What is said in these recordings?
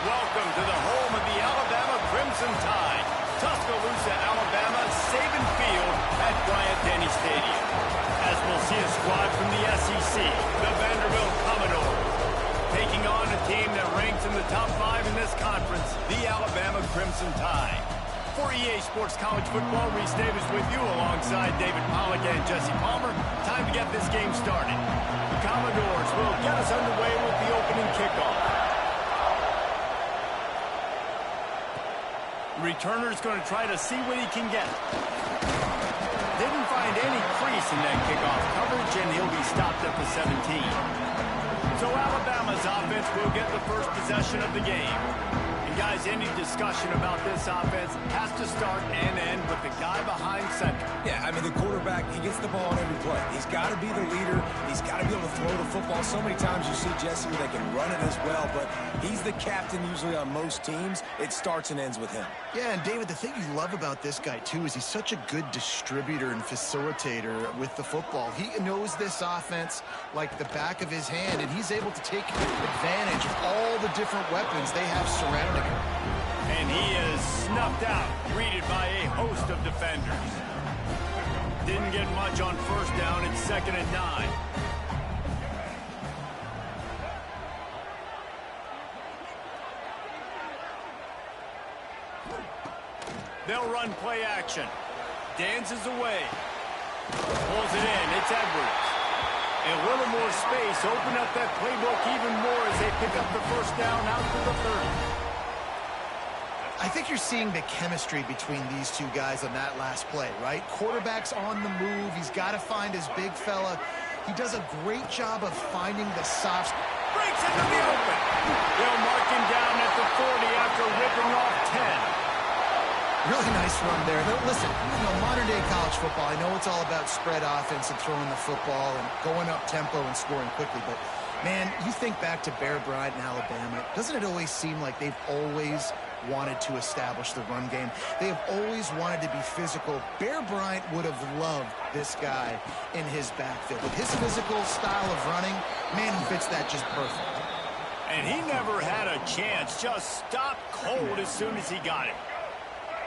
Welcome to the home of the Alabama Crimson Tide, Tuscaloosa, Alabama, Saban Field at Bryant-Denny Stadium. As we'll see a squad from the SEC, the Vanderbilt Commodores, taking on a team that ranks in the top 5 in this conference, the Alabama Crimson Tide. For EA Sports College Football, Reese Davis with you alongside David Pollack and Jesse Palmer. Time to get this game started. The Commodores will get us underway with the opening kickoff. The returner's going to try to see what he can get. Didn't find any crease in that kickoff coverage, and he'll be stopped at the 17. So Alabama's offense will get the first possession of the game. And guys, any discussion about this offense has to start and end with the guy behind center. Yeah, I mean, the quarterback, he gets the ball on every play. He's got to be the leader. He's got to be able to throw the football. So many times you see Jesse where they can run it as well, but he's the captain usually on most teams. It starts and ends with him. Yeah, and David, the thing you love about this guy, too, is he's such a good distributor and facilitator with the football. He knows this offense like the back of his hand, and he's able to take advantage of all the different weapons they have surrounding him. And he is snuffed out, greeted by a host of defenders. Didn't get much on first down. It's 2nd and 9. They'll run play action. Dances away. Pulls it in. It's Edwards. A little more space. Open up that playbook even more as they pick up the first down out to the 30. I think you're seeing the chemistry between these two guys on that last play, right? Quarterback's on the move. He's got to find his big fella. He does a great job of finding the soft. Breaks into the open. They'll mark him down at the 40 after ripping off 10. Really nice run there. Now, listen, modern-day college football, I know it's all about spread offense and throwing the football and going up tempo and scoring quickly, but, man, you think back to Bear Bryant in Alabama, doesn't it always seem like they've always wanted to establish the run game? They have always wanted to be physical. Bear Bryant would have loved this guy in his backfield. With his physical style of running, man, he fits that just perfect. And he never had a chance, just stopped cold as soon as he got it.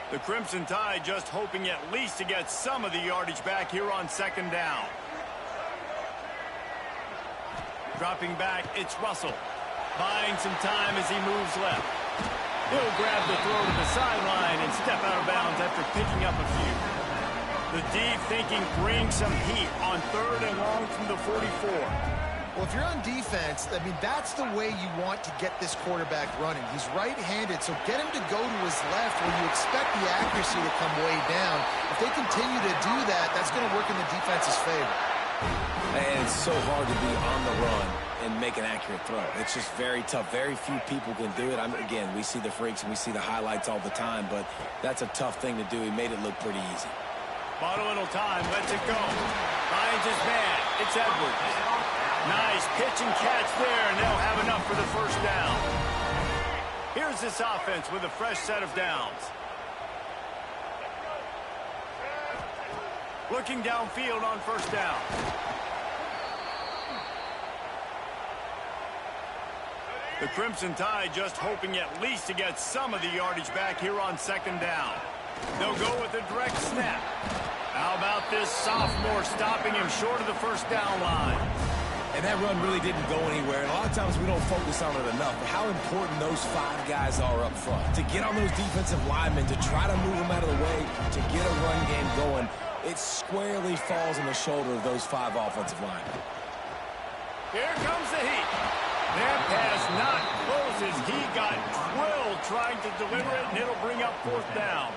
The Crimson Tide just hoping at least to get some of the yardage back here on 2nd down. Dropping back, it's Russell. Buying some time as he moves left. He'll grab the throw to the sideline and step out of bounds after picking up a few. The deep thinking brings some heat on 3rd and long from the 44. Well, if you're on defense, I mean, that's the way you want to get this quarterback running. He's right-handed, so get him to go to his left where you expect the accuracy to come way down. If they continue to do that, that's going to work in the defense's favor. And it's so hard to be on the run and make an accurate throw. It's just very tough. Very few people can do it. Again, we see the freaks and we see the highlights all the time, but that's a tough thing to do. He made it look pretty easy. Bought a little time, lets it go. Finds his man. It's Edwards. Nice pitch and catch there, and they'll have enough for the first down. Here's this offense with a fresh set of downs. Looking downfield on first down. The Crimson Tide just hoping at least to get some of the yardage back here on 2nd down. They'll go with a direct snap. How about this sophomore stopping him short of the first down line? And that run really didn't go anywhere. And a lot of times we don't focus on it enough. But how important those 5 guys are up front. To get on those defensive linemen, to try to move them out of the way, to get a run game going, it squarely falls on the shoulder of those 5 offensive linemen. Here comes the heat. That pass not close as he got drilled trying to deliver it, and it'll bring up 4th down.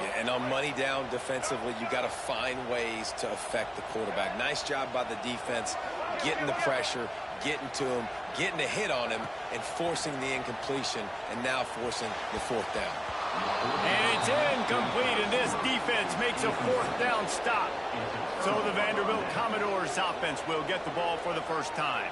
Yeah, and on money down defensively, you got to find ways to affect the quarterback. Nice job by the defense, getting the pressure, getting to him, getting a hit on him, and forcing the incompletion, and now forcing the 4th down. And it's incomplete, and this defense makes a 4th down stop. So the Vanderbilt Commodores offense will get the ball for the first time.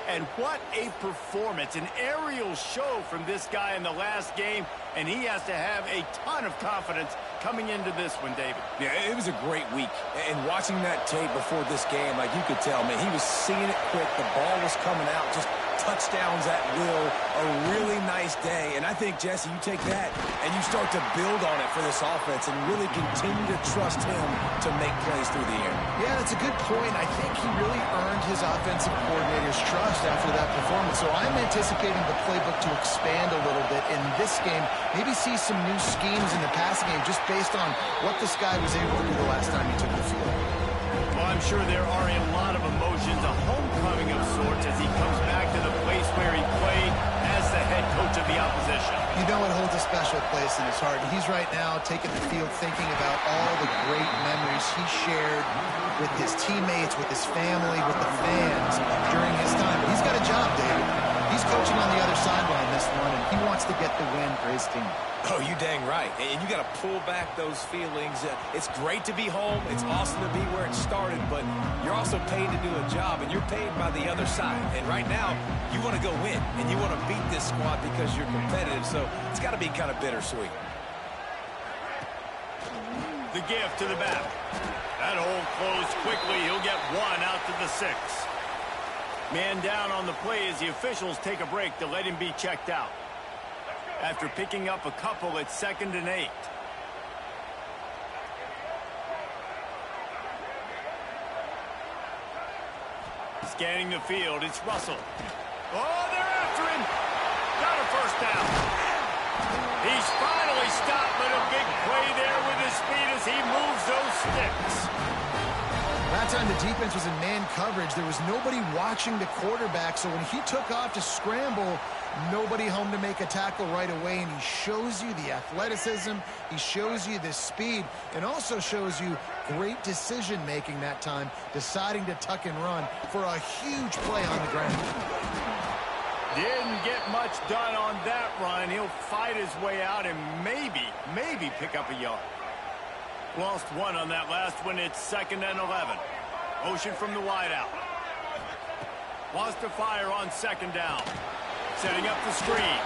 And what a performance, an aerial show from this guy in the last game, and he has to have a ton of confidence coming into this one, David. Yeah, it was a great week. And watching that tape before this game, like you could tell, man, he was seeing it quick. The ball was coming out just touchdowns at will, a really nice day. And I think, Jesse, you take that and you start to build on it for this offense and really continue to trust him to make plays through the air. Yeah, that's a good point. I think he really earned his offensive coordinator's trust after that performance. So I'm anticipating the playbook to expand a little bit in this game, maybe see some new schemes in the passing game just based on what this guy was able to do the last time he took the field. Well, I'm sure there are a lot of emotions, a homecoming of sorts as he comes back to the place where he played as the head coach of the opposition. You know it holds a special place in his heart. He's right now taking the field thinking about all the great memories he shared with his teammates, with his family, with the fans during his time. But he's got a job, David. He's coaching on the other sideline this one, and he wants to get the win for his team. Oh, you dang right. And you got to pull back those feelings. It's great to be home. It's awesome to be where it started, but you're also paid to do a job, and you're paid by the other side. And right now, you want to go win, and you want to beat this squad because you're competitive, so it's got to be kind of bittersweet. The gift to the back. That hole closed quickly. He'll get one out to the 6. Man down on the play as the officials take a break to let him be checked out. After picking up a couple, it's 2nd and 8. Scanning the field, it's Russell. Oh, they're after him. Got a first down. He's finally stopped, but a big play there with his speed as he moves those sticks. That time the defense was in man coverage. There was nobody watching the quarterback, so when he took off to scramble, nobody home to make a tackle right away, and he shows you the athleticism, he shows you the speed, and also shows you great decision-making that time, deciding to tuck and run for a huge play on the ground. Didn't get much done on that run. He'll fight his way out and maybe pick up a yard. Lost one on that last one. It's 2nd and 11. Motion from the wideout. Wants to fire on 2nd down. Setting up the screen.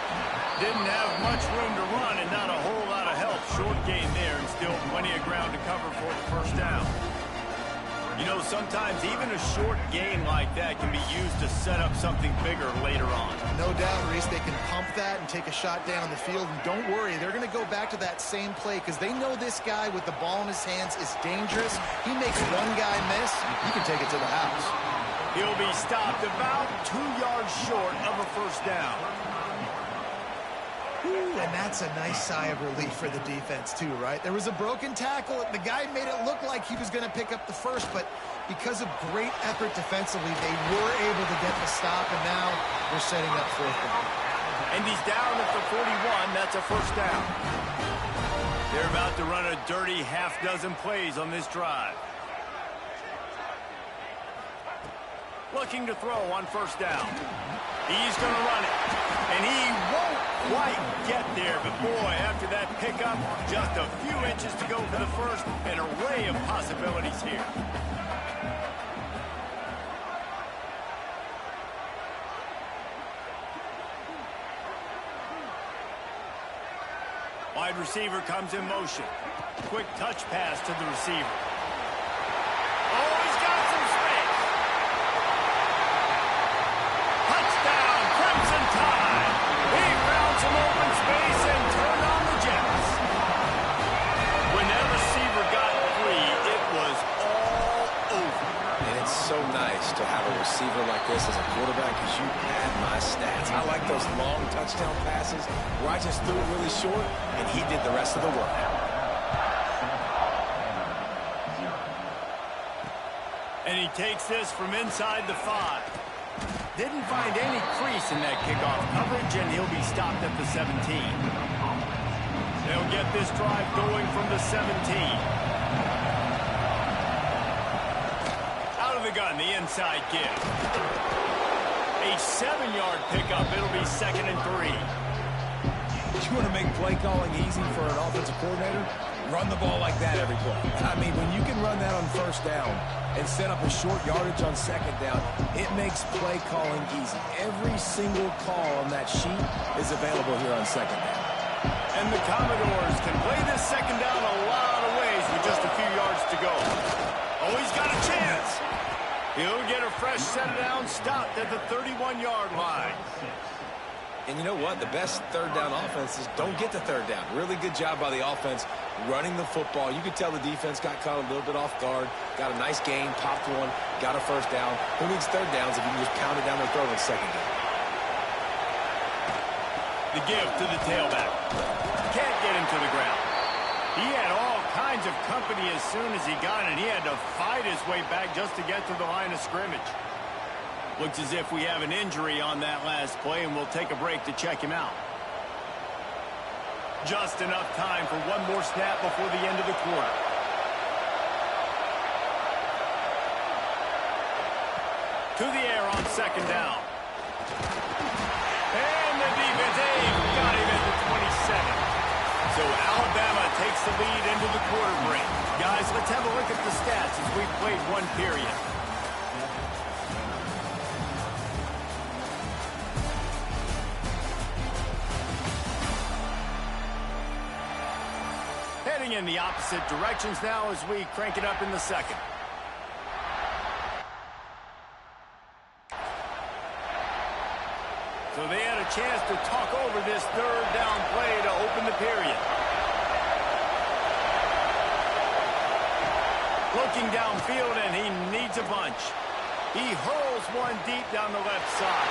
Didn't have much room to run and not a whole lot of help. Short gain there and still plenty of ground to cover for the first down. You know, sometimes even a short gain like that can be used to set up something bigger later on. No doubt, Reese, they can pump that and take a shot down the field. And don't worry, they're going to go back to that same play because they know this guy with the ball in his hands is dangerous. He makes one guy miss, he can take it to the house. He'll be stopped about 2 yards short of a first down. Ooh, and that's a nice sigh of relief for the defense too, right? There was a broken tackle. The guy made it look like he was going to pick up the first, but because of great effort defensively, they were able to get the stop, and now they're setting up 4th down. And he's down at the 41. That's a first down. They're about to run a dirty half-dozen plays on this drive. Looking to throw on first down. He's going to run it. And he won't quite get there. But, boy, after that pickup, just a few inches to go for the first. An array of possibilities here. Wide receiver comes in motion. Quick touch pass to the receiver. Oh, he's got some space. Touchdown, Crimson Tide. He found some open space and turned on the Jets. When that receiver got free, it was all over. And it's so nice to have a receiver like this as a quarterback because you had my stats. I like those long touchdown passes where I just threw it really short and he did the rest of the work. And he takes this from inside the 5. Didn't find any crease in that kickoff coverage, and he'll be stopped at the 17. They'll get this drive going from the 17. Out of the gun, the inside give. A 7-yard pickup. It'll be 2nd and 3. You want to make play calling easy for an offensive coordinator? Run the ball like that every play. I mean, when you can run that on first down and set up a short yardage on 2nd down, it makes play calling easy. Every single call on that sheet is available here on 2nd down. And the Commodores can play this 2nd down a lot of ways with just a few yards to go. Oh, he's got a chance. He'll get a fresh set of down stopped at the 31-yard line. And you know what? The best third down offenses don't get the third down. Really good job by the offense running the football. You could tell the defense got caught a little bit off guard. Got a nice gain, popped one, got a first down. Who needs third downs if you can just pound it down their throat on second down? The give to the tailback. Can't get him to the ground. He had all kinds of company as soon as he got it. He had to fight his way back just to get to the line of scrimmage. Looks as if we have an injury on that last play, and we'll take a break to check him out. Just enough time for one more snap before the end of the quarter. To the air on second down. And the defense got him at the 27. So Alabama takes the lead into the quarter break. Guys, let's have a look at the stats as we've played one period. Heading in the opposite directions now as we crank it up in the second. So they had a chance to talk over this third down play to open the period. Looking downfield, and he needs a bunch. He hurls one deep down the left side.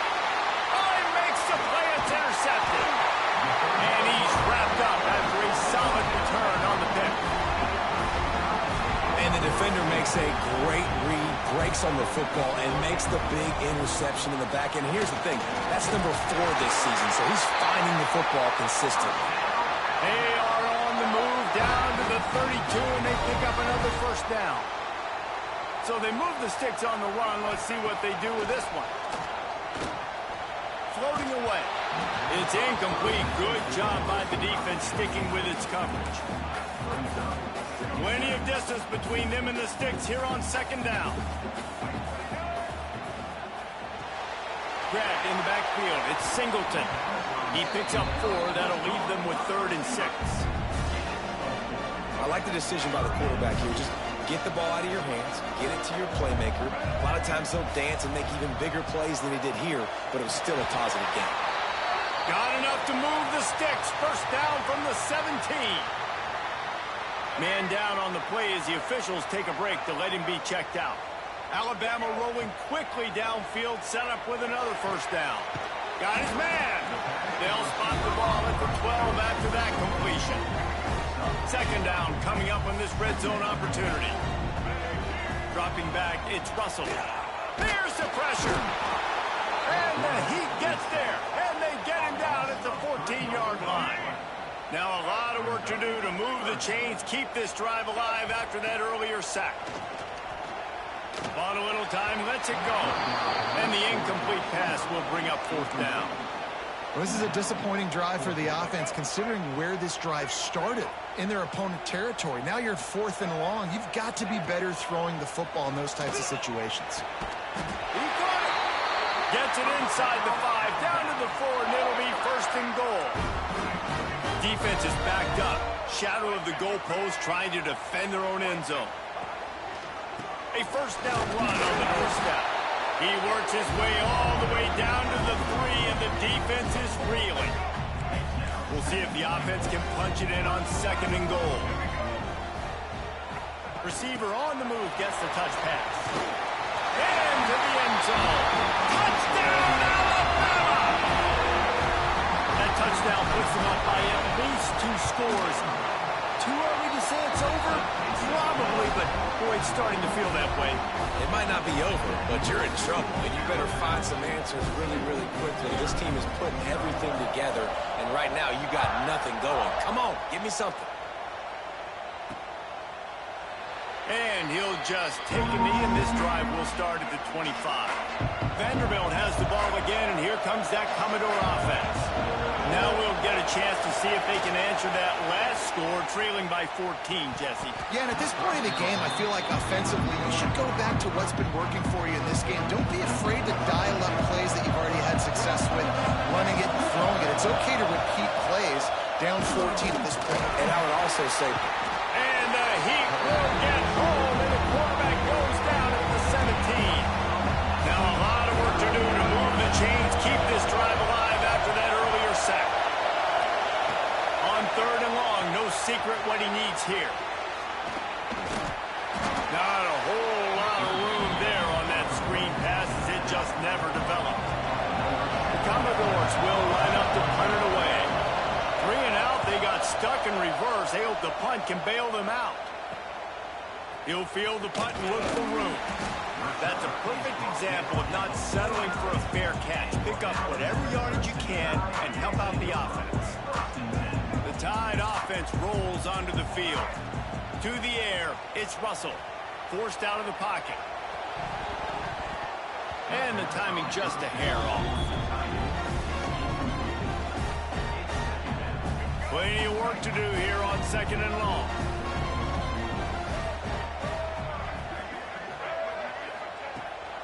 Oh, he makes the play. It's intercepted. And he's wrapped up after a solid return on the pick. And the defender makes a great read, breaks on the football, and makes the big interception in the back end. Here's the thing. That's number 4 this season, so he's finding the football consistently. They are on the move down to the 32, and they pick up another first down. So they move the sticks on the run. Let's see what they do with this one. Floating away. It's incomplete. Good job by the defense sticking with its coverage. Plenty of distance between them and the sticks here on second down. Grabbed in the backfield. It's Singleton. He picks up 4. That'll leave them with 3rd and 6. I like the decision by the quarterback here. Just get the ball out of your hands, get it to your playmaker. A lot of times they'll dance and make even bigger plays than he did here, but it was still a positive game. Got enough to move the sticks. First down from the 17. Man down on the play as the officials take a break to let him be checked out. Alabama rolling quickly downfield, set up with another first down. Got his man. They'll spot the ball at the 12 after that completion. Second down coming up on this red zone opportunity. Dropping back, it's Russell. There's the pressure. And the Heat gets there. And they get him down at the 14-yard line. Now a lot of work to do to move the chains, keep this drive alive after that earlier sack. On a little time, lets it go. And the incomplete pass will bring up 4th down. Well, this is a disappointing drive for the offense, considering where this drive started, in their opponent territory. Now you're 4th and long. You've got to be better throwing the football in those types of situations. He got it. Gets it inside the 5, down to the 4, and it'll be 1st and goal. Defense is backed up. Shadow of the goalpost, trying to defend their own end zone. A first down run on the doorstep. He works his way all the way down to the 3, and the defense is reeling. We'll see if the offense can punch it in on 2nd and goal. Receiver on the move gets the touch pass. Into the end zone. Touchdown, Alabama! That touchdown puts them up by at least 2 scores. Too early to say it's over? Probably, but boy, it's starting to feel that way. It might not be over, but you're in trouble, and you better find some answers really, really quickly. This team is putting everything together, and right now you got nothing going. Come on, give me something. And he'll just take a knee, and this drive will start at the 25. Vanderbilt has the ball again, and here comes that Commodore offense. Now we'll get a chance to see if they can answer that last score, trailing by 14, Jesse. Yeah, and at this point in the game, I feel like offensively, you should go back to what's been working for you in this game. Don't be afraid to dial up plays that you've already had success with, running it and throwing it. It's okay to repeat plays down 14 at this point. And I would also say, and the Heat will get home, and the quarterback goes down at the 17. the punt can bail them out. He'll field the punt and look for room. That's a perfect example of not settling for a fair catch. Pick up whatever yardage you can and help out the offense. The Tide offense rolls onto the field. To the air, it's Russell. Forced out of the pocket. And the timing just a hair off. Plenty of work to do here on 2nd and long.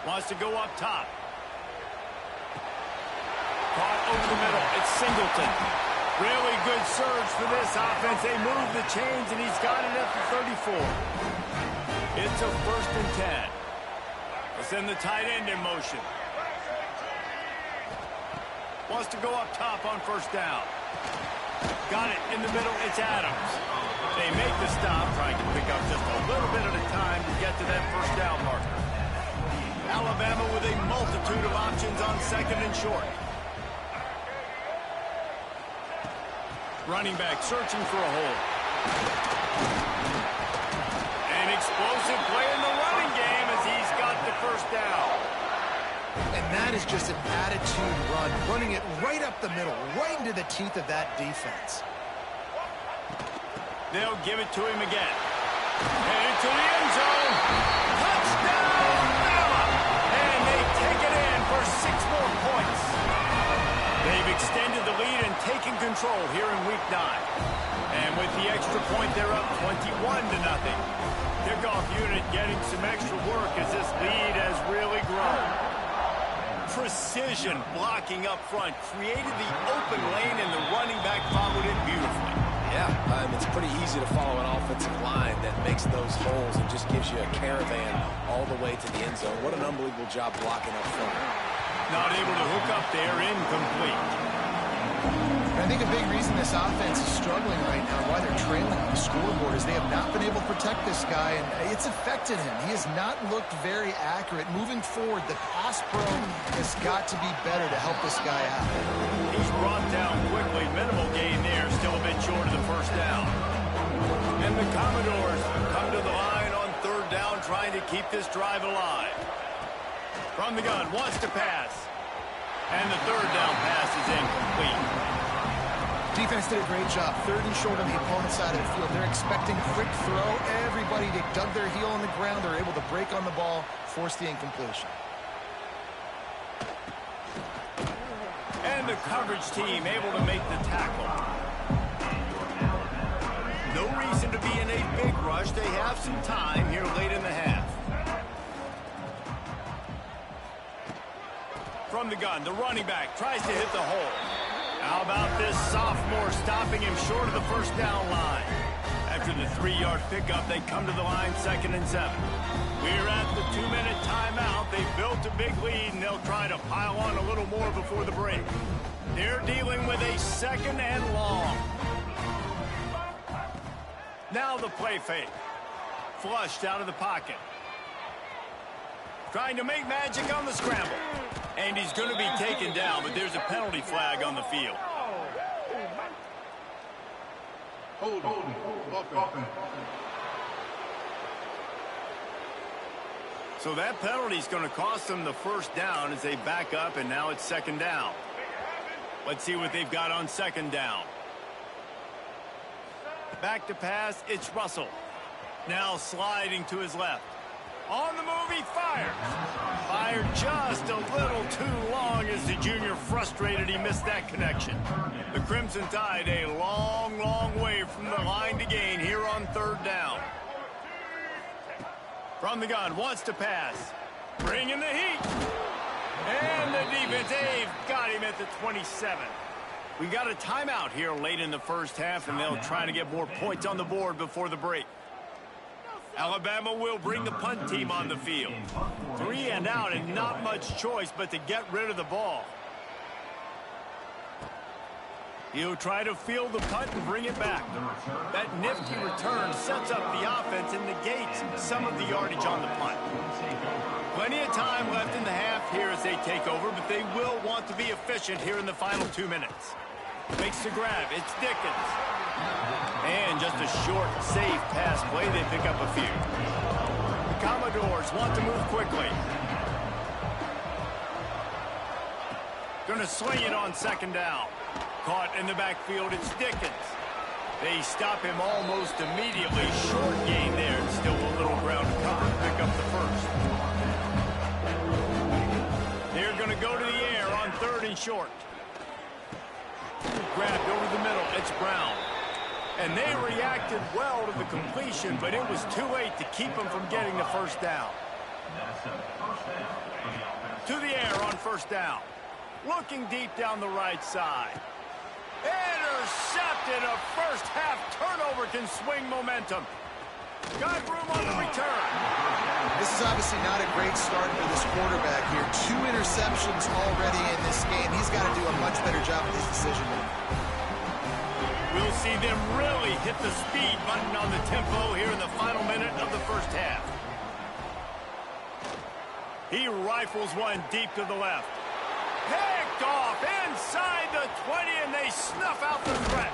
Wants to go up top. Caught over the middle. It's Singleton. Really good surge for this offense. They move the chains, and he's got it at the 34. It's a 1st and 10. Let's send the tight end in motion. Wants to go up top on 1st down. Got it in the middle. It's Adams. They make the stop, trying to pick up just a little bit at a time to get to that 1st down marker. Alabama with a multitude of options on 2nd and short. Running back searching for a hole. An explosive play in the running game as he's got the 1st down. And that is just an attitude run, running it right up the middle, right into the teeth of that defense. They'll give it to him again. Headed to the end zone. Touchdown, Bama! And they take it in for 6 more points. They've extended the lead and taken control here in Week 9. And with the extra point, they're up 21-0. Kickoff unit getting some extra work as this lead has really grown. Precision blocking up front created the open lane, and the running back followed it beautifully. Yeah, it's pretty easy to follow an offensive line that makes those holes and just gives you a caravan all the way to the end zone. What an unbelievable job blocking up front. Not able to hook up there, incomplete. I think a big reason this offense is struggling right now, why they're trailing on the scoreboard, is they have not been able to protect this guy, and it's affected him. He has not looked very accurate. Moving forward, the pass pro has got to be better to help this guy out. He's brought down quickly. Minimal gain there, still a bit short of the 1st down. And the Commodores come to the line on 3rd down, trying to keep this drive alive. From the gun, wants to pass. And the 3rd down pass is incomplete. Defense did a great job. 3rd and short on the opponent's side of the field. They're expecting quick throw. Everybody dug their heel on the ground. They're able to break on the ball, force the incompletion. And the coverage team able to make the tackle. No reason to be in a big rush. They have some time here late in the half. From the gun, the running back tries to hit the hole. How about this sophomore stopping him short of the 1st down line? After the 3-yard pickup, they come to the line 2nd and 7. We're at the 2-minute timeout. They built a big lead, and they'll try to pile on a little more before the break. They're dealing with a 2nd and long. Now the play fake. Flushed out of the pocket. Trying to make magic on the scramble. And he's going to be taken down, but there's a penalty flag on the field. Hold on. So that penalty is going to cost them the 1st down as they back up, and now it's 2nd down. Let's see what they've got on 2nd down. Back to pass, it's Russell. Now sliding to his left. On the move, he fires. Fired just a little too long as the junior frustrated he missed that connection. The Crimson Tide a long, long way from the line to gain here on 3rd down. From the gun, wants to pass. Bringing the heat. And the defense, they've got him at the 27. We got a timeout here late in the 1st half, and they'll try to get more points on the board before the break. Alabama will bring the punt team on the field. 3 and out, and not much choice but to get rid of the ball. He'll try to field the punt and bring it back. That nifty return sets up the offense and negates some of the yardage on the punt. Plenty of time left in the half here as they take over, but they will want to be efficient here in the final 2 minutes. Makes the grab. It's Dickens. And just a short, safe pass play. They pick up a few. The Commodores want to move quickly. Going to sling it on second down. Caught in the backfield. It's Dickens. They stop him almost immediately. Short gain there. Still a little ground to cover. Pick up the first. They're going to go to the air on 3rd and short. Grabbed over the middle. It's Brown. And they reacted well to the completion, but it was too late to keep them from getting the first down. To the air on 1st down. Looking deep down the right side. Intercepted. A first-half turnover can swing momentum. Got room on the return. This is obviously not a great start for this quarterback here. 2 interceptions already in this game. He's got to do a much better job with his decision-making. We'll see them really hit the speed button on the tempo here in the final minute of the first half. He rifles one deep to the left. Picked off inside the 20, and they snuff out the threat.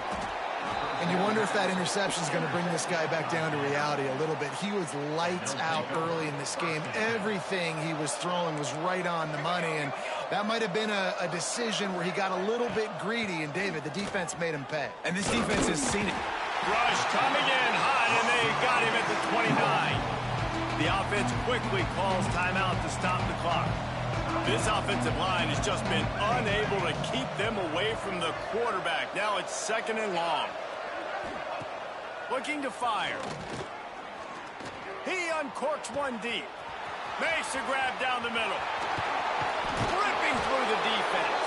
And you wonder if that interception is going to bring this guy back down to reality a little bit. He was lights out early in this game. Everything he was throwing was right on the money, and that might have been a decision where he got a little bit greedy, and David, the defense made him pay. And this defense has seen it. Rush coming in hot, and they got him at the 29. The offense quickly calls timeout to stop the clock. This offensive line has just been unable to keep them away from the quarterback. Now it's 2nd and long. Looking to fire. He uncorks one deep. Makes a grab down the middle. Ripping through the defense.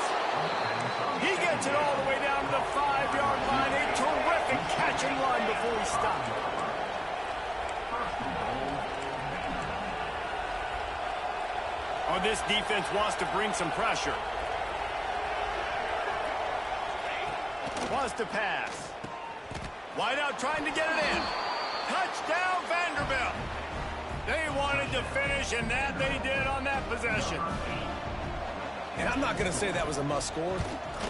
He gets it all the way down to the 5-yard line. A terrific catch and run before he stopped. Oh, this defense wants to bring some pressure. Wants to pass. Wide out trying to get it in. Touchdown, Vanderbilt. They wanted to finish, and that they did on that possession. And I'm not going to say that was a must-score,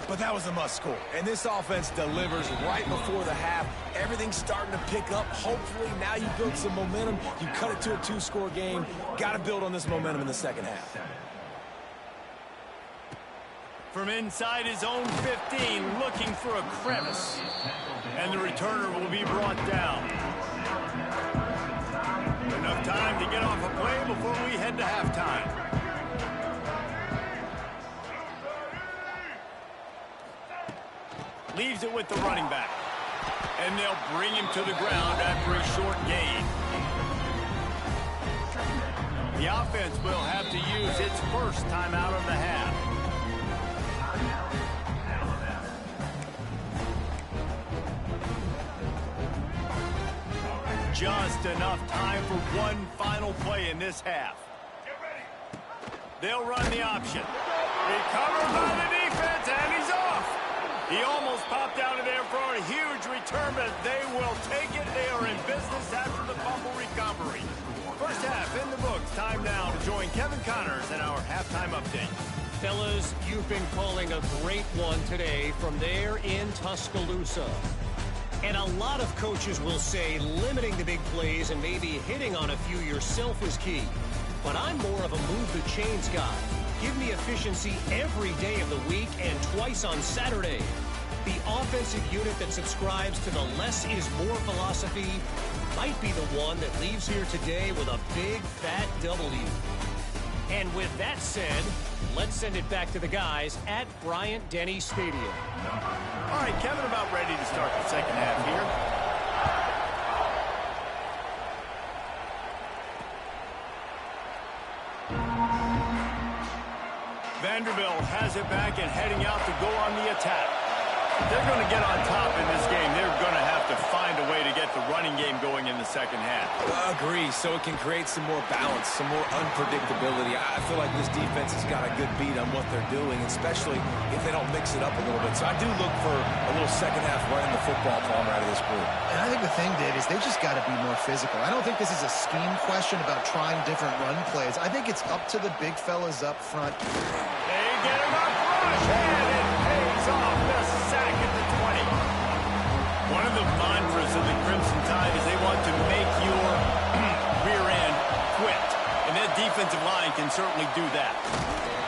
but that was a must-score. And this offense delivers right before the half. Everything's starting to pick up. Hopefully, now you build some momentum. You cut it to a 2-score game. Got to build on this momentum in the second half. From inside his own 15, looking for a crevice. And the returner will be brought down. Enough time to get off a play before we head to halftime. Leaves it with the running back. And they'll bring him to the ground after a short gain. The offense will have to use its first timeout of the half. Just enough time for one final play in this half. They'll run the option. Recovered by the defense, and he's off. He almost popped out of there for a huge return, but they will take it. They are in business after the fumble recovery. First half in the books. Time now to join Kevin Connors in our halftime update. Fellas, you've been calling a great one today from there in Tuscaloosa. And a lot of coaches will say limiting the big plays and maybe hitting on a few yourself is key. But I'm more of a move the chains guy. Give me efficiency every day of the week and twice on Saturday. The offensive unit that subscribes to the less is more philosophy might be the one that leaves here today with a big fat W. And with that said, let's send it back to the guys at Bryant-Denny Stadium. All right, Kevin, about ready to start the second half here. Vanderbilt has it back and heading out to go on the attack. They're going to get on top in this game. They're going to have to find a way to get the running game going in the second half. Agree, so it can create some more balance, some more unpredictability. I feel like this defense has got a good beat on what they're doing, especially if they don't mix it up a little bit. So I do look for a little second half running the football Palmer out of this group. And I think the thing, Dave, is they just got to be more physical. I don't think this is a scheme question about trying different run plays. I think it's up to the big fellas up front. They get him up rush, and it pays off the sack at certainly do that.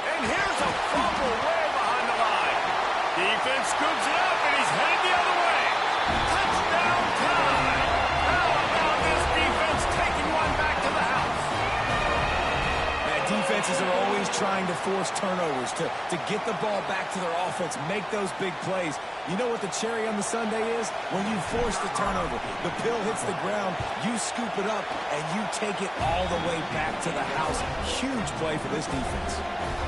And here's a fumble way behind the line. Defense scoops it up, and he's headed the other way. Touchdown time! How about this defense taking one back to the house? Man, defenses are always trying to force turnovers, to get the ball back to their offense, make those big plays. You know what the cherry on the sundae is? When you force the turnover, the pill hits the ground, you scoop it up, and you take it all the way back to the house. Huge play for this defense.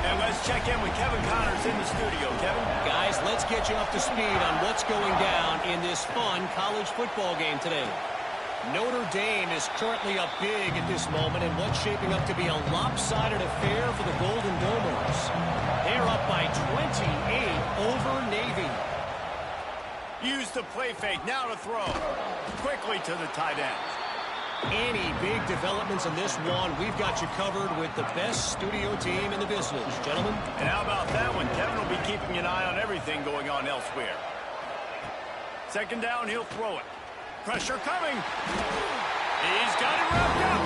And let's check in with Kevin Connors in the studio. Kevin? Guys, let's get you up to speed on what's going down in this fun college football game today. Notre Dame is currently up big at this moment in what's shaping up to be a lopsided affair for the Golden Domers. They're up by 28 over Navy. Use the play fake, now to throw. Quickly to the tight end. Any big developments in this one, we've got you covered with the best studio team in the business, gentlemen. And how about that one? Kevin will be keeping an eye on everything going on elsewhere. Second down, he'll throw it. Pressure coming. He's got it wrapped up.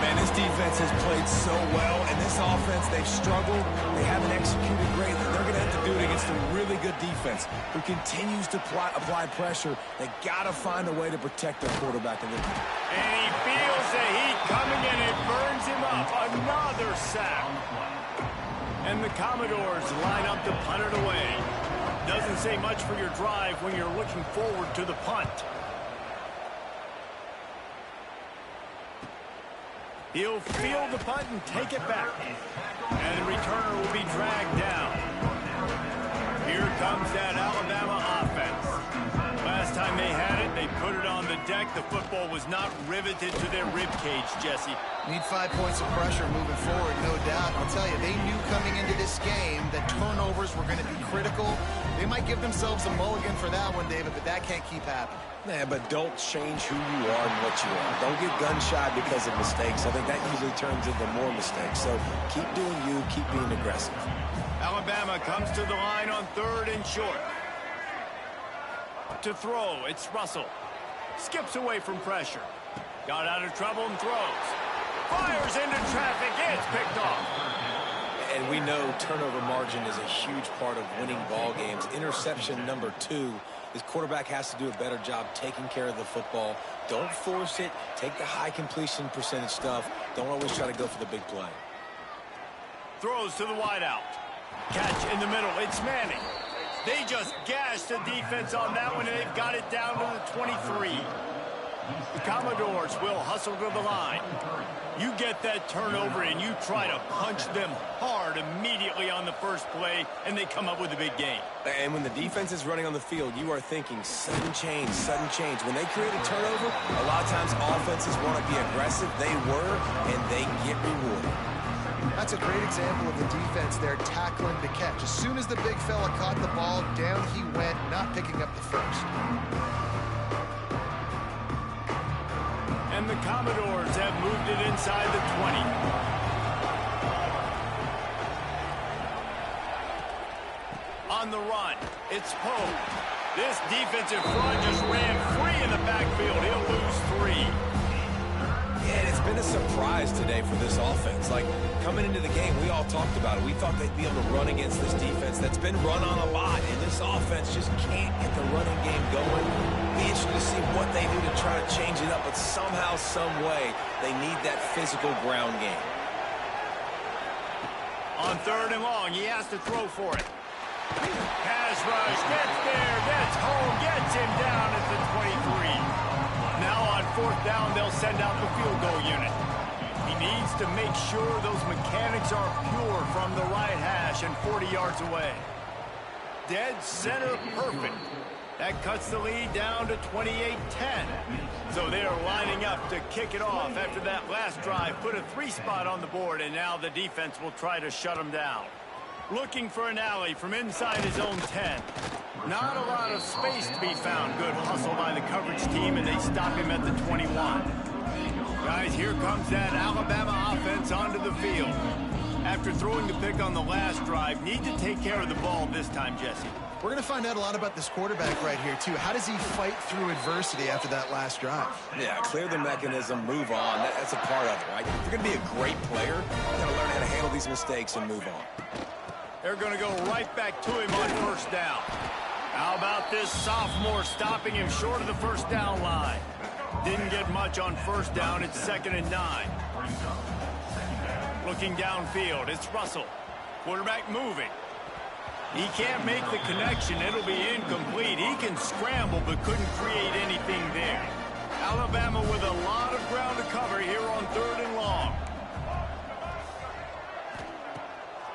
Man, this defense has played so well, and this offense, they've struggled. They haven't executed greatly. They're going to have to do it against a really good defense who continues to apply pressure. They got to find a way to protect their quarterback a little bit. And he feels the heat coming, and it burns him up. Another sack. And the Commodores line up to punt it away. Doesn't say much for your drive when you're looking forward to the punt. He'll field the punt and take it back. And the returner will be dragged down. Here comes that Alabama offense. Last time they had it, they put it on the deck. The football was not riveted to their rib cage, Jesse. Need 5 points of pressure moving forward, no doubt. I'll tell you, they knew coming into this game that turnovers were going to be critical. They might give themselves a mulligan for that one, David, but that can't keep happening. Yeah, but don't change who you are and what you are. Don't get gun-shy because of mistakes. I think that usually turns into more mistakes. So keep doing you, keep being aggressive. Alabama comes to the line on 3rd and short. To throw, it's Russell. Skips away from pressure. Got out of trouble and throws. Fires into traffic. It's picked off. And we know turnover margin is a huge part of winning ball games. Interception number 2. His quarterback has to do a better job taking care of the football. Don't force it. Take the high completion percentage stuff. Don't always try to go for the big play. Throws to the wideout. Catch in the middle. It's Manning. They just gashed the defense on that one, and they've got it down to the 23. The Commodores will hustle to the line. You get that turnover, and you try to punch them hard immediately on the first play, and they come up with a big gain. And when the defense is running on the field, you are thinking sudden change, sudden change. When they create a turnover, a lot of times offenses want to be aggressive. They were, and they get rewarded. That's a great example of the defense there tackling the catch. As soon as the big fella caught the ball, down he went, not picking up the first. And the Commodores have moved it inside the 20. On the run, it's Poe. This defensive front just ran free in the backfield. He'll lose 3. Yeah, it's been a surprise today for this offense. Like, coming into the game, we all talked about it. We thought they'd be able to run against this defense that's been run on a lot, and this offense just can't get the running game going. Be interested to see what they do to try to change it up, but somehow, some way, they need that physical ground game. On 3rd and long, he has to throw for it. Pass rush, gets there, gets home, gets him down at the 23. Now on 4th down, they'll send out the field goal unit. He needs to make sure those mechanics are pure from the right hash and 40 yards away. Dead center perfect. That cuts the lead down to 28-10. So they are lining up to kick it off after that last drive. Put a 3 spot on the board, and now the defense will try to shut them down. Looking for an alley from inside his own 10. Not a lot of space to be found. Good hustle by the coverage team, and they stop him at the 21. Guys, here comes that Alabama offense onto the field. After throwing the pick on the last drive, need to take care of the ball this time, Jesse. We're going to find out a lot about this quarterback right here, too. How does he fight through adversity after that last drive? Yeah, clear the mechanism, move on. That's a part of it, right? If you're going to be a great player, you got to learn how to handle these mistakes and move on. They're going to go right back to him on first down. How about this sophomore stopping him short of the first down line? Didn't get much on first down. It's 2nd and 9. Looking downfield, it's Russell. Quarterback moving. He can't make the connection. It'll be incomplete. He can scramble but couldn't create anything there. Alabama with a lot of ground to cover here on 3rd and long.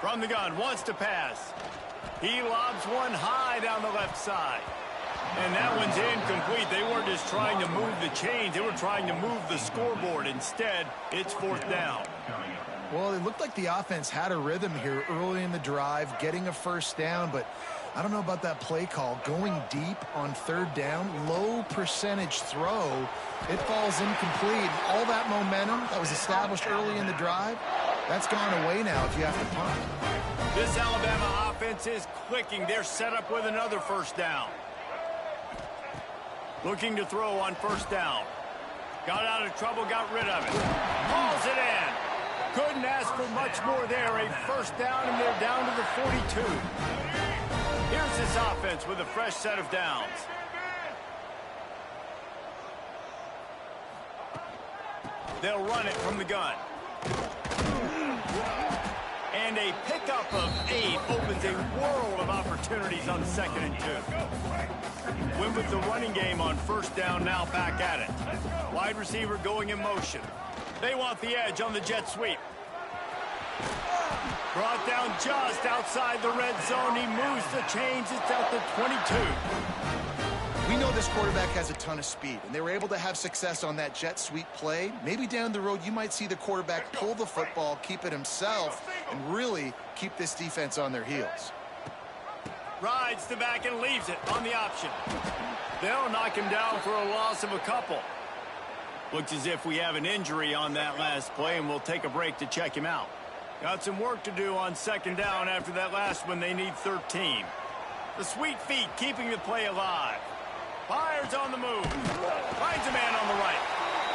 From the gun, wants to pass. He lobs one high down the left side. And that one's incomplete. They weren't just trying to move the chains. They were trying to move the scoreboard. Instead, it's 4th down. Well, it looked like the offense had a rhythm here early in the drive, getting a first down, but I don't know about that play call. Going deep on 3rd down, low percentage throw, it falls incomplete. All that momentum that was established early in the drive, that's gone away now if you have to punt. This Alabama offense is clicking. They're set up with another first down. Looking to throw on first down. Got out of trouble, got rid of it. Hauls it in. Couldn't ask for much more there. A first down, and they're down to the 42. Here's this offense with a fresh set of downs. They'll run it from the gun. And a pickup of 8 opens a world of opportunities on 2nd and 2. Win with the running game on first down, now back at it. Wide receiver going in motion. They want the edge on the jet sweep. Brought down just outside the red zone. He moves the chains. It's at the 22. We know this quarterback has a ton of speed, and they were able to have success on that jet sweep play. Maybe down the road you might see the quarterback pull the football, keep it himself, and really keep this defense on their heels. Rides the back and leaves it on the option. They'll knock him down for a loss of a couple. Looks as if we have an injury on that last play, and we'll take a break to check him out. Got some work to do on 2nd down after that last one. They need 13. The sweet feet keeping the play alive. Fires on the move. Finds a man on the right.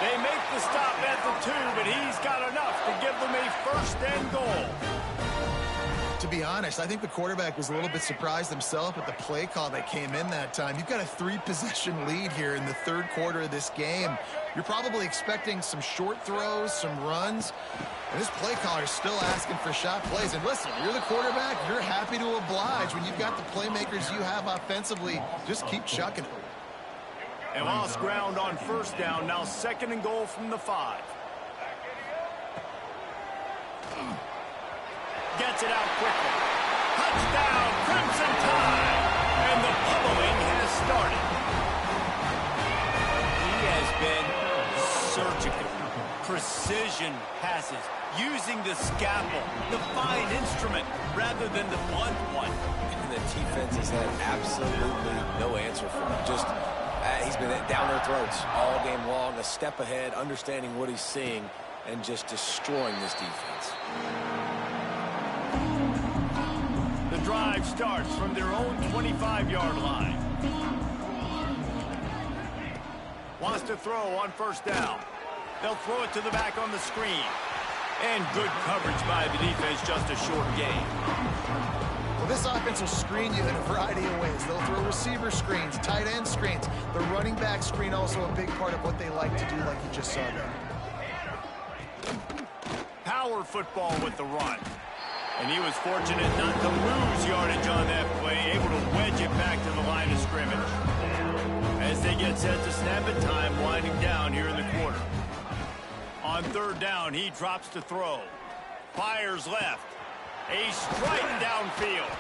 They make the stop at the 2, but he's got enough to give them a 1st and goal. To be honest, I think the quarterback was a little bit surprised himself at the play call that came in that time. You've got a 3-possession lead here in the 3rd quarter of this game. You're probably expecting some short throws, some runs. And this play caller is still asking for shot plays. And listen, you're the quarterback. You're happy to oblige when you've got the playmakers you have offensively. Just keep chucking it. And lost ground on first down. Now 2nd and goal from the 5. Gets it out quickly. Touchdown, Crimson Tide. And the bubbling has started. He has been surgical. Precision passes. Using the scalpel, the fine instrument, rather than the blunt one. And the defense has had absolutely no answer for him. Just, he's been down their throats all game long, a step ahead, understanding what he's seeing, and just destroying this defense. The drive starts from their own 25-yard line. Wants to throw on first down. They'll throw it to the back on the screen. And good coverage by the defense, just a short gain. Well, this offense will screen you in a variety of ways. They'll throw receiver screens, tight end screens. The running back screen also a big part of what they like to do, like you just saw there. Power football with the run. And he was fortunate not to lose yardage on that play, able to wedge it back to the line of scrimmage. As they get set to snap it, time winding down here in the quarter. On 3rd down, he drops to throw. Fires left. A strike downfield.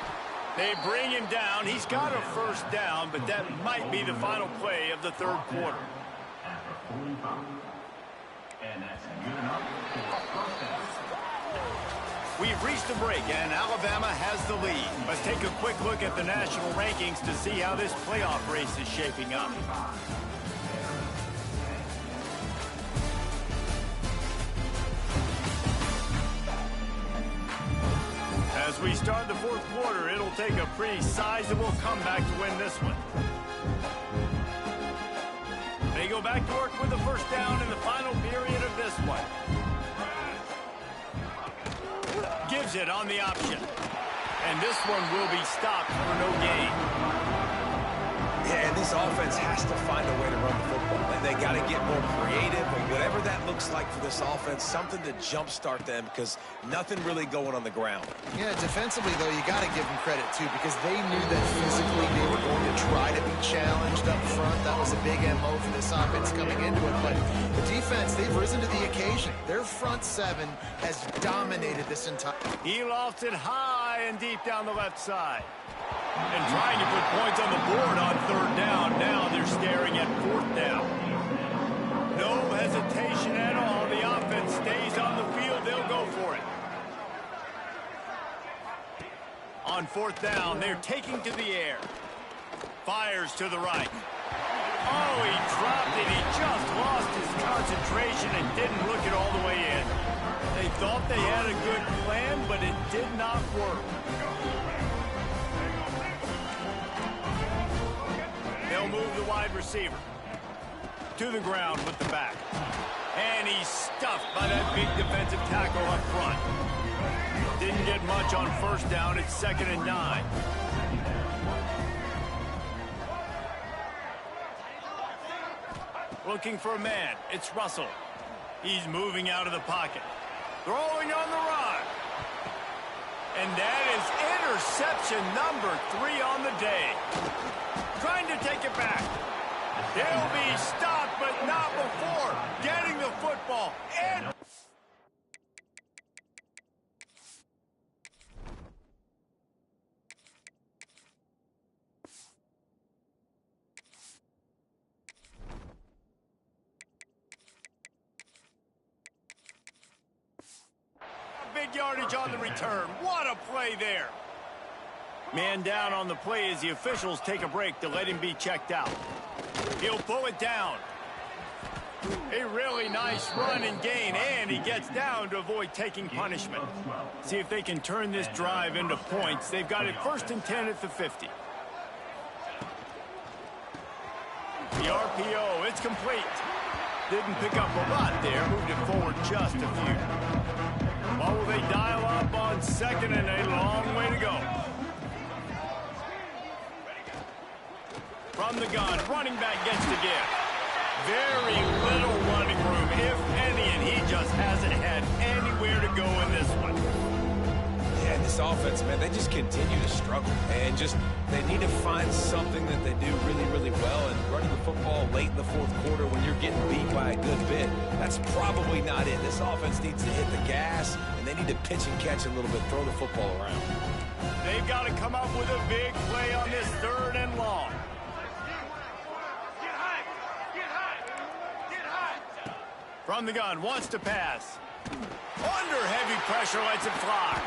They bring him down. He's got a first down, but that might be the final play of the 3rd quarter. We've reached a break, and Alabama has the lead. Let's take a quick look at the national rankings to see how this playoff race is shaping up. As we start the fourth quarter, it'll take a pretty sizable comeback to win this one. They go back to work with the first down in the final period of this one. Gives it on the option. And this one will be stopped for no gain. Yeah, and this offense has to find a way to run the football. And they got to get more creative, and whatever that looks like for this offense, something to jumpstart them because nothing really going on the ground. Yeah, defensively, though, you got to give them credit, too, because they knew that physically they were going to try to be challenged up front. That was a big MO for this offense coming into it. But the defense, they've risen to the occasion. Their front seven has dominated this entire... He lofts it high and deep down the left side. And trying to put points on the board on third down. Now they're staring at fourth down. No hesitation at all. The offense stays on the field. They'll go for it. On fourth down, they're taking to the air. Fires to the right. Oh, he dropped it. He just lost his concentration and didn't look it all the way in. They thought they had a good plan, but it did not work. They'll move the wide receiver to the ground with the back. And he's stuffed by that big defensive tackle up front. Didn't get much on first down. It's 2nd and 9. Looking for a man. It's Russell. He's moving out of the pocket. Throwing on the run. And that is interception number 3 on the day. Trying to take it back. They'll be stopped, but not before getting the football. And big yardage on the return. What a play there. Man down on the play as the officials take a break to let him be checked out. He'll pull it down. A really nice run and gain, and he gets down to avoid taking punishment. See if they can turn this drive into points. They've got it 1st and 10 at the 50. The RPO, it's complete. Didn't pick up a lot there, moved it forward just a few. What will they dial up on 2nd and a long way to go? From the gun, running back gets the gift. Very little running room, if any, and he just hasn't had anywhere to go in this one. Yeah, this offense, man, they just continue to struggle. And they need to find something that they do really, really well. And running the football late in the fourth quarter when you're getting beat by a good bit, that's probably not it. This offense needs to hit the gas, and they need to pitch and catch a little bit, throw the football around. They've got to come up with a big play on this 3rd and long. From the gun, wants to pass. Under heavy pressure, lets it fly.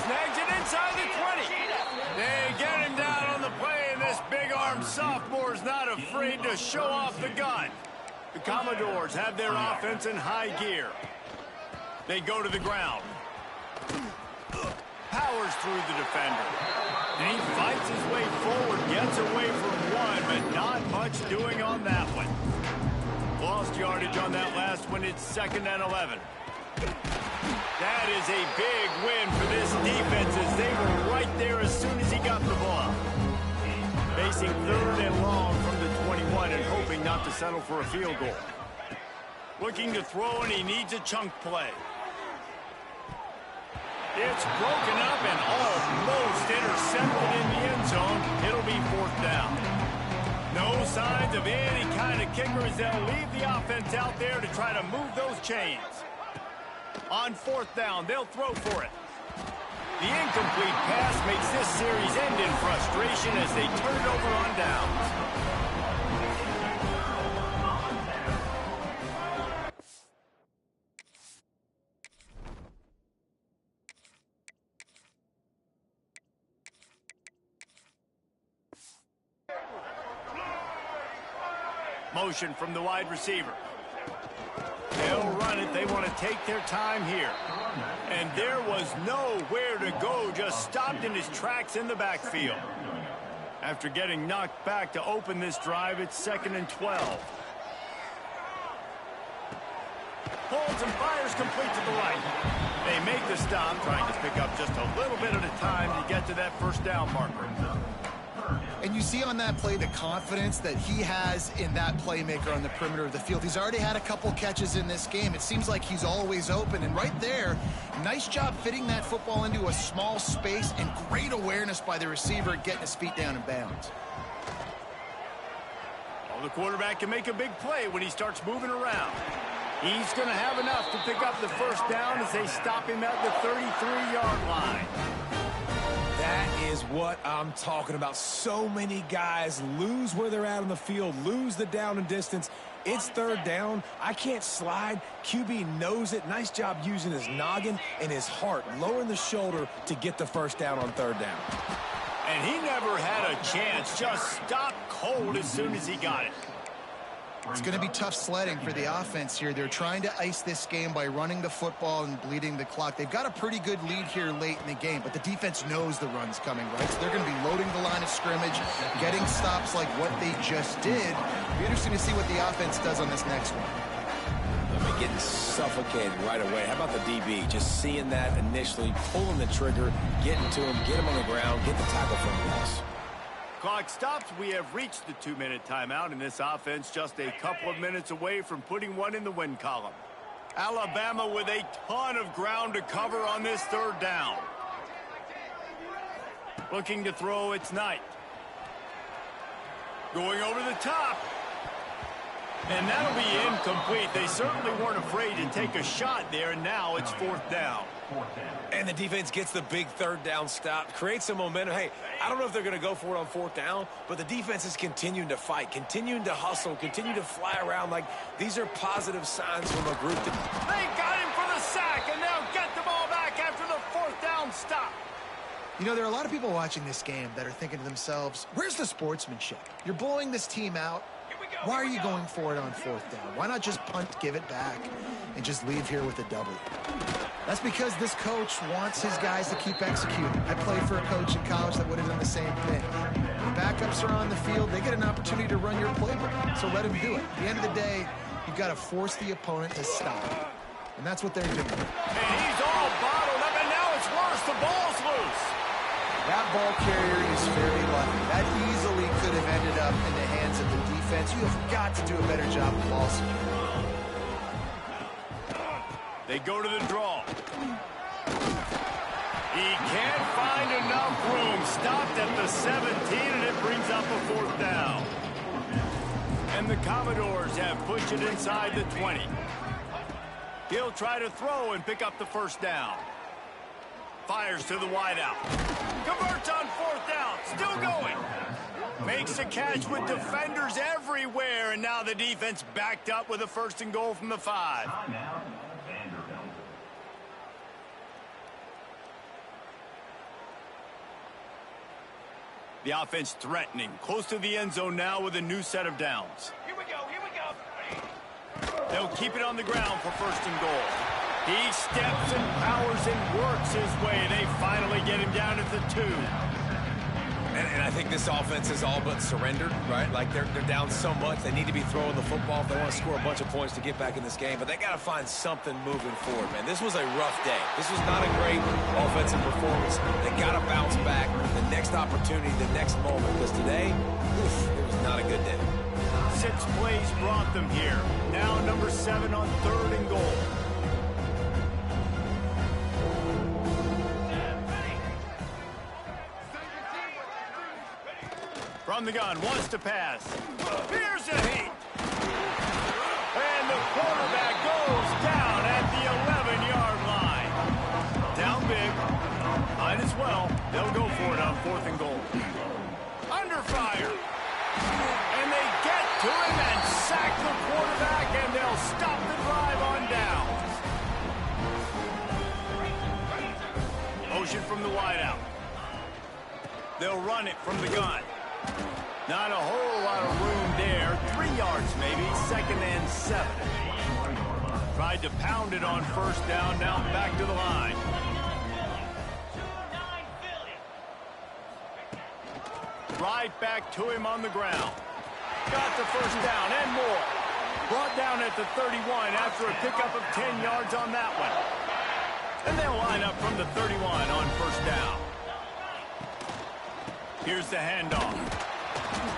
Snags it inside the 20. They get him down on the play, and this big-armed sophomore is not afraid to show off the gun. The Commodores have their offense in high gear. They go to the ground. Powers through the defender. And he fights his way forward, gets away from one, but not much doing on that one. Lost yardage on that last one. It's 2nd and 11. That is a big win for this defense as they were right there as soon as he got the ball. Facing 3rd and long from the 21 and hoping not to settle for a field goal. Looking to throw, and he needs a chunk play. It's broken up and almost intercepted in the end zone. It'll be 4th down. No signs of any kind of kicker as they'll leave the offense out there to try to move those chains. On 4th down, they'll throw for it. The incomplete pass makes this series end in frustration as they turn it over on downs. Motion from the wide receiver. They'll run it. They they want to take their time here. And there was nowhere to go, just stopped in his tracks in the backfield. After getting knocked back to open this drive, it's 2nd and 12. Holds and fires complete to the right. They make the stop, trying to pick up just a little bit at a time to get to that first down marker. And you see on that play the confidence that he has in that playmaker on the perimeter of the field. He's already had a couple catches in this game. It seems like he's always open. And right there, nice job fitting that football into a small space and great awareness by the receiver getting his feet down in bounds. Well, the quarterback can make a big play when he starts moving around. He's going to have enough to pick up the first down as they stop him at the 33-yard line. That is what I'm talking about. So many guys lose where they're at on the field, lose the down and distance. It's 3rd down. I can't slide. QB knows it. Nice job using his noggin and his heart, lowering the shoulder to get the first down on 3rd down. And he never had a chance. Just stopped cold as soon as he got it. It's going to be tough sledding for the offense here. They're trying to ice this game by running the football and bleeding the clock. They've got a pretty good lead here late in the game, but the defense knows the run's coming, right? So they're going to be loading the line of scrimmage, getting stops like what they just did. It'll be interesting to see what the offense does on this next one. They're getting suffocated right away. How about the DB? Just seeing that initially, pulling the trigger, getting to him, get him on the ground, get the tackle from the loss. Clock stops. We have reached the 2-minute timeout, and this offense just a couple of minutes away from putting one in the win column. Alabama with a ton of ground to cover on this 3rd down. Looking to throw, it's Knight. Going over the top. And that'll be incomplete. They certainly weren't afraid to take a shot there, and now it's 4th down. And the defense gets the big 3rd down stop, creates some momentum. Hey, I don't know if they're going to go for it on 4th down, but the defense is continuing to fight, continuing to hustle, continue to fly around. Like, these are positive signs from a group. They got him for the sack, and they'll get the ball back after the 4th down stop. You know, there are a lot of people watching this game that are thinking to themselves, where's the sportsmanship? You're blowing this team out. Why are you going for it on 4th down? Why not just punt, give it back, and just leave here with a W? That's because this coach wants his guys to keep executing. I played for a coach in college that would have done the same thing. When backups are on the field, they get an opportunity to run your playbook, so let him do it. At the end of the day, you've got to force the opponent to stop. And that's what they're doing. And he's all bottled up, and now it's worse. The ball's loose. That ball carrier is very lucky. That easily could have ended up in the hands of the defense. You have got to do a better job of ball security. They go to the draw. He can't find enough room. Stopped at the 17, and it brings up a 4th down. And the Commodores have pushed it inside the 20. He'll try to throw and pick up the first down. Fires to the wideout. Converts on 4th down. Still going. Makes a catch with defenders everywhere, and now the defense backed up with a 1st and goal from the 5. The offense threatening, close to the end zone now with a new set of downs. Here we go, here we go. They'll keep it on the ground for 1st and goal. He steps and powers and works his way. They finally get him down at the 2. And I think this offense is all but surrendered, right? Like, they're down so much. They need to be throwing the football if they want to score a bunch of points to get back in this game. But they got to find something moving forward, man. This was a rough day. This was not a great offensive performance. They got to bounce back. The next opportunity, the next moment. Because today, it was not a good day. 6 plays brought them here. Now number 7 on 3rd and goal. From the gun, wants to pass. Here's a heat. And the quarterback goes down at the 11-yard line. Down big. Might as well. They'll go for it on 4th and goal. Under fire. And they get to him and sack the quarterback, and they'll stop the drive on downs. Motion from the wideout. They'll run it from the gun. Not a whole lot of room there. 3 yards maybe. 2nd and 7. Tried to pound it on first down, now back to the line. Right back to him on the ground. Got the first down and more. Brought down at the 31 after a pickup of 10 yards on that one. And they'll line up from the 31 on first down. Here's the handoff.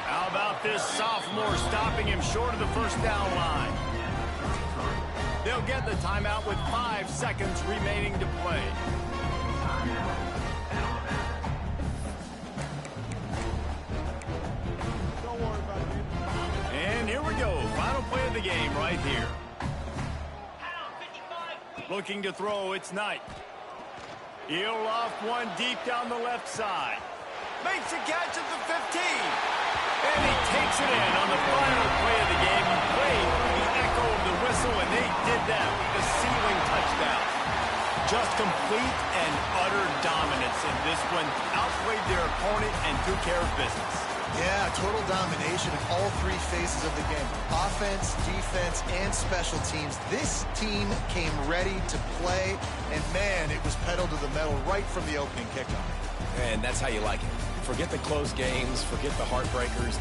How about this sophomore stopping him short of the first down line? They'll get the timeout with 5 seconds remaining to play. And here we go. Final play of the game right here. Looking to throw, it's Knight. He'll loft one deep down the left side. Makes a catch at the 15. And he takes it in on the final play of the game. He played the echo of the whistle, and they did that with the ceiling touchdown. Just complete and utter dominance in this one. Outplayed their opponent and took care of business. Yeah, total domination in all 3 phases of the game. Offense, defense, and special teams. This team came ready to play, and man, it was pedal to the metal right from the opening kickoff. And that's how you like it. Forget the close games, forget the heartbreakers.